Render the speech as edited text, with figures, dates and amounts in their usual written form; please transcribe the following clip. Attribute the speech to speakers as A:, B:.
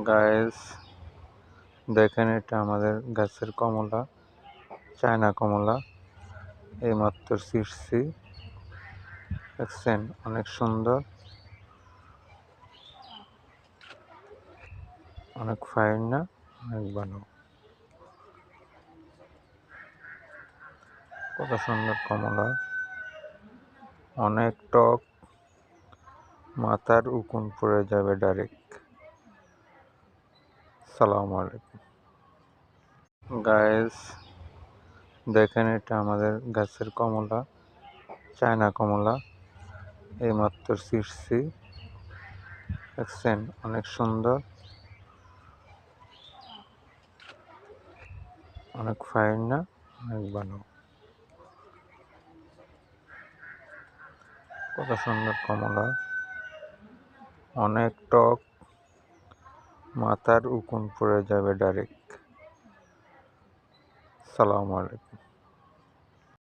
A: Guys, দেখেন এটা আমাদের গাছের কমলা, চায়না কমলা। এইমাত্র ছিঁড়ছি, দেখছেন অনেক সুন্দর, অনেক ফাইন না, অনেক ভালো। কত সুন্দর কমলা, অনেক টক, মাথার উকুন পড়ে যাবে ডাইরেক্ট। সালাম আলাইকুম। গাইস, দেখেন এটা আমাদের গাছের কমলা, চায়না কমলা। এইমাত্র ছিঁড়ছি, দেখছেন অনেক সুন্দর, অনেক ফাইন না, অনেক ভালো। কত সুন্দর কমলা, অনেক টক, মাথার উকুন পড়ে যাবে ডাইরেক্ট। সালাম আলাইকুম।